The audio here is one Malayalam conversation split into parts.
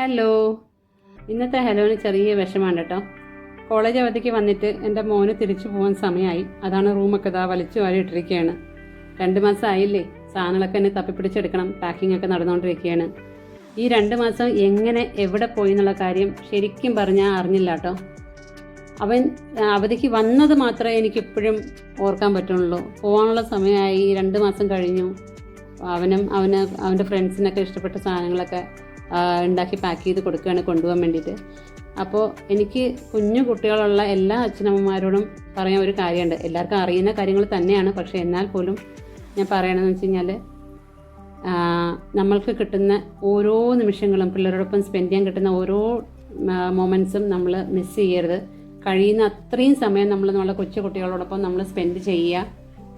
ഹലോ. ഇന്നത്തെ ഹലോന് ചെറിയ വിഷമാണ് കേട്ടോ. കോളേജ് അവധിക്ക് വന്നിട്ട് എൻ്റെ മോന് തിരിച്ചു പോകാൻ സമയമായി. അതാണ് റൂമൊക്കെ വലിച്ചു വാരി ഇട്ടിരിക്കുകയാണ്. 2 മാസം ആയില്ലേ, സാധനങ്ങളൊക്കെ എന്നെ തപ്പിപ്പിടിച്ചെടുക്കണം. പാക്കിംഗ് ഒക്കെ നടന്നുകൊണ്ടിരിക്കുകയാണ്. ഈ 2 മാസം എങ്ങനെ എവിടെ പോയി എന്നുള്ള കാര്യം ശരിക്കും പറഞ്ഞാൽ അറിഞ്ഞില്ല കേട്ടോ. അവൻ അവധിക്ക് വന്നത് മാത്രമേ എനിക്കിപ്പോഴും ഓർക്കാൻ പറ്റുള്ളൂ. പോകാനുള്ള സമയമായി, 2 മാസം കഴിഞ്ഞു. അവൻ്റെ ഫ്രണ്ട്സിനൊക്കെ ഇഷ്ടപ്പെട്ട സാധനങ്ങളൊക്കെ ഉണ്ടാക്കി പാക്ക് ചെയ്ത് കൊടുക്കുകയാണ് കൊണ്ടുപോകാൻ വേണ്ടിയിട്ട്. അപ്പോൾ എനിക്ക് കുഞ്ഞു കുട്ടികളുള്ള എല്ലാ അച്ഛനമ്മമാരോടും പറയാൻ ഒരു കാര്യമുണ്ട്. എല്ലാവർക്കും അറിയുന്ന കാര്യങ്ങൾ തന്നെയാണ്, പക്ഷേ എന്നാൽ പോലും ഞാൻ പറയണമെന്ന് വെച്ച് കഴിഞ്ഞാൽ നമ്മൾക്ക് കിട്ടുന്ന ഓരോ നിമിഷങ്ങളും, പിള്ളേരോടൊപ്പം സ്പെൻഡ് ചെയ്യാൻ കിട്ടുന്ന ഓരോ മൊമെൻറ്റ്സും നമ്മൾ മിസ് ചെയ്യരുത്. കഴിയുന്ന അത്രയും സമയം നമ്മളെ കൊച്ചു കുട്ടികളോടൊപ്പം നമ്മൾ സ്പെൻഡ് ചെയ്യുക.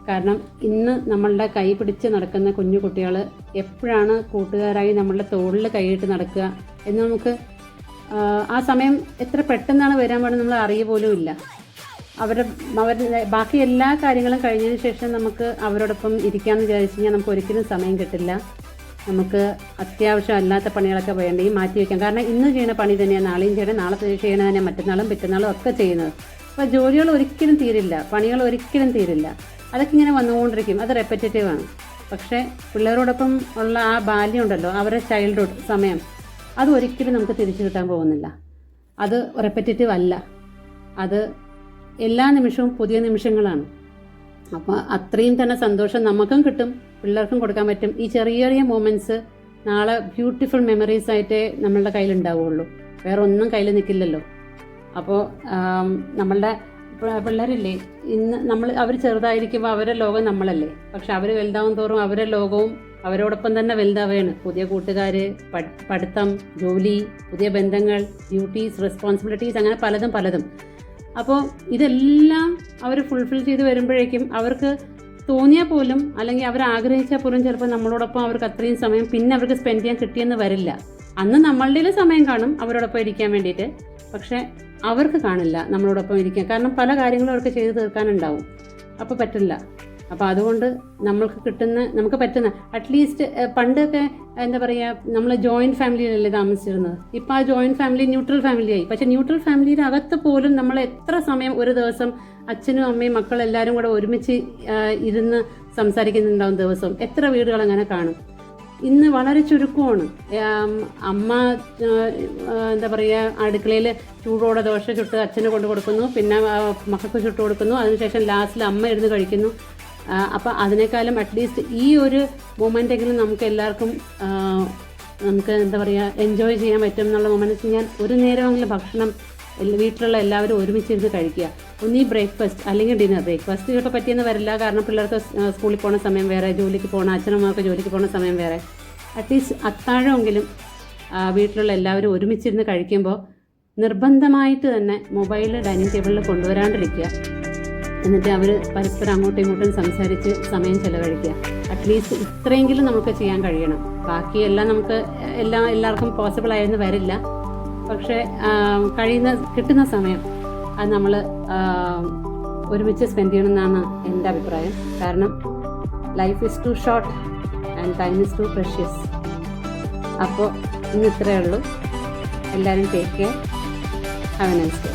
കാരണം ഇന്ന് നമ്മളുടെ കൈ പിടിച്ച് നടക്കുന്ന കുഞ്ഞു കുട്ടികൾ എപ്പോഴാണ് കൂട്ടുകാരായി നമ്മളുടെ തോളിൽ കൈയിട്ട് നടക്കുക എന്ന് നമുക്ക് ആ സമയം എത്ര പെട്ടെന്നാണ് വരാൻ പാടുന്നത് നമ്മൾ അറിയ പോലും ഇല്ല. അവരുടെ ബാക്കി എല്ലാ കാര്യങ്ങളും കഴിഞ്ഞതിന് ശേഷം നമുക്ക് അവരോടൊപ്പം ഇരിക്കാമെന്ന് വിചാരിച്ചു കഴിഞ്ഞാൽ നമുക്ക് ഒരിക്കലും സമയം കിട്ടില്ല. നമുക്ക് അത്യാവശ്യം അല്ലാത്ത പണികളൊക്കെ വേണ്ടി മാറ്റി വയ്ക്കാം. കാരണം ഇന്ന് ചെയ്യുന്ന പണി തന്നെയാണ് നാളെയും ചെയ്യണം, നാളെ ചെയ്യണത് തന്നെ മറ്റന്നാളും പിറ്റന്നാളും ഒക്കെ ചെയ്യുന്നത്. അപ്പോൾ ജോലികൾ ഒരിക്കലും തീരില്ല, പണികൾ ഒരിക്കലും തീരില്ല. അതൊക്കെ ഇങ്ങനെ വന്നുകൊണ്ടിരിക്കും. അത് റെപ്പറ്റേറ്റീവാണ്. പക്ഷേ പിള്ളേരോടൊപ്പം ഉള്ള ആ ബാല്യം ഉണ്ടല്ലോ, അവരുടെ ചൈൽഡ്ഹുഡ് സമയം, അത് ഒരിക്കലും നമുക്ക് തിരിച്ചു കിട്ടാൻ പോകുന്നില്ല. അത് റെപ്പറ്റേറ്റീവ് അല്ല, അത് എല്ലാ നിമിഷവും പുതിയ നിമിഷങ്ങളാണ്. അപ്പോൾ അത്രയും തന്നെ സന്തോഷം നമുക്കും കിട്ടും, പിള്ളേർക്കും കൊടുക്കാൻ പറ്റും. ഈ ചെറിയ ചെറിയ മൊമെൻറ്റ്സ് നാളെ ബ്യൂട്ടിഫുൾ മെമ്മറീസ് ആയിട്ടേ നമ്മളുടെ കയ്യിലുണ്ടാവുകയുള്ളൂ. വേറെ ഒന്നും കയ്യിൽ നിൽക്കില്ലല്ലോ. അപ്പോൾ നമ്മളുടെ പിള്ളേരില്ലേ, ഇന്ന് അവർ ചെറുതായിരിക്കുമ്പോൾ അവരുടെ ലോകം നമ്മളല്ലേ. പക്ഷെ അവർ വലുതാവും തോറും അവരുടെ ലോകവും അവരോടൊപ്പം തന്നെ വലുതാവുകയാണ്. പുതിയ കൂട്ടുകാർ, പഠിത്തം, ജോലി, പുതിയ ബന്ധങ്ങൾ, ഡ്യൂട്ടീസ്, റെസ്പോൺസിബിലിറ്റീസ്, അങ്ങനെ പലതും. അപ്പോൾ ഇതെല്ലാം അവർ ഫുൾഫിൽ ചെയ്ത് വരുമ്പോഴേക്കും അവർക്ക് തോന്നിയാൽ പോലും, അല്ലെങ്കിൽ അവർ ആഗ്രഹിച്ചാൽ പോലും ചിലപ്പോൾ നമ്മളോടൊപ്പം അവർക്ക് അത്രയും സമയം പിന്നെ അവർക്ക് സ്പെൻഡ് ചെയ്യാൻ കിട്ടിയെന്ന് വരില്ല. അന്ന് നമ്മളുടെ സമയം കാണും അവരോടൊപ്പം ഇരിക്കാൻ വേണ്ടിയിട്ട്, പക്ഷേ അവർക്ക് കാണില്ല നമ്മളോടൊപ്പം ഇരിക്കാൻ. കാരണം പല കാര്യങ്ങളും അവർക്ക് ചെയ്ത് തീർക്കാനുണ്ടാവും. അപ്പോൾ പറ്റില്ല. അപ്പോൾ അതുകൊണ്ട് നമുക്ക് പറ്റുന്ന അറ്റ്ലീസ്റ്റ് പണ്ടൊക്കെ എന്താ പറയുക, നമ്മൾ ജോയിൻറ്റ് ഫാമിലിയിലല്ലേ താമസിച്ചിരുന്നത്. ഇപ്പോൾ ആ ജോയിൻറ്റ് ഫാമിലി ന്യൂട്രൽ ഫാമിലിയായി. പക്ഷേ ന്യൂട്രൽ ഫാമിലിയുടെ അകത്ത് പോലും നമ്മൾ എത്ര സമയം ഒരു ദിവസം അച്ഛനും അമ്മയും മക്കളെല്ലാവരും കൂടെ ഒരുമിച്ച് ഇരുന്ന് സംസാരിക്കുന്നുണ്ടാവും ദിവസം. എത്ര വീടുകൾ അങ്ങനെ കാണും. ഇന്ന് വളരെ ചുരുക്കമാണ്. അമ്മ എന്താ പറയുക, അടുക്കളയിൽ ചൂടോടെ ദോശ ചുട്ട് അച്ഛന് കൊണ്ട് കൊടുക്കുന്നു, പിന്നെ മക്കൾക്ക് ചുട്ട് കൊടുക്കുന്നു, അതിനുശേഷം ലാസ്റ്റിൽ അമ്മ ഇരുന്ന് കഴിക്കുന്നു. അപ്പോൾ അതിനേക്കാളും അറ്റ്ലീസ്റ്റ് ഈ ഒരു മൊമെൻ്റെങ്കിലും നമുക്ക് എല്ലാവർക്കും നമുക്ക് എന്താ പറയുക എൻജോയ് ചെയ്യാൻ പറ്റും എന്നുള്ള മൊമെൻ്റ് വെച്ച് കഴിഞ്ഞാൽ ഒരു നേരമെങ്കിലും ഭക്ഷണം വീട്ടിലുള്ള എല്ലാവരും ഒരുമിച്ചിരുന്ന് കഴിക്കുക. ഒന്നീ ബ്രേക്ക്ഫാസ്റ്റ് അല്ലെങ്കിൽ ഡിന്നർ. ബ്രേക്ക്ഫാസ്റ്റ് ചിലപ്പോൾ പറ്റിയെന്ന് വരില്ല, കാരണം പിള്ളേർക്ക് സ്കൂളിൽ പോകുന്ന സമയം വേറെ, ജോലിക്ക് പോകുന്ന അച്ഛനമ്മമാർക്ക് ജോലിക്ക് പോകുന്ന സമയം വേറെ. അറ്റ്ലീസ്റ്റ് അത്താഴമെങ്കിലും വീട്ടിലുള്ള എല്ലാവരും ഒരുമിച്ചിരുന്ന് കഴിക്കുമ്പോൾ നിർബന്ധമായിട്ട് തന്നെ മൊബൈൽ ഡൈനിങ് ടേബിളിൽ കൊണ്ടുവരാണ്ടിരിക്കുക. എന്നിട്ട് അവർ പരസ്പരം അങ്ങോട്ടും ഇങ്ങോട്ടും സംസാരിച്ച് സമയം ചെലവഴിക്കുക. അറ്റ്ലീസ്റ്റ് ഇത്രയെങ്കിലും നമുക്ക് ചെയ്യാൻ കഴിയണം. ബാക്കിയെല്ലാം നമുക്ക് എല്ലാവർക്കും പോസിബിൾ ആയെന്ന് വരില്ല. പക്ഷേ കിട്ടുന്ന സമയം അത് നമ്മൾ ഒരുമിച്ച് സ്പെൻഡ് ചെയ്യണമെന്നാണ് എൻ്റെ അഭിപ്രായം. കാരണം life is too short and time is too precious. അപ്പോൾ ഇന്ന് ഇത്രയേ ഉള്ളൂ. എല്ലാവരും take care. Have a nice day.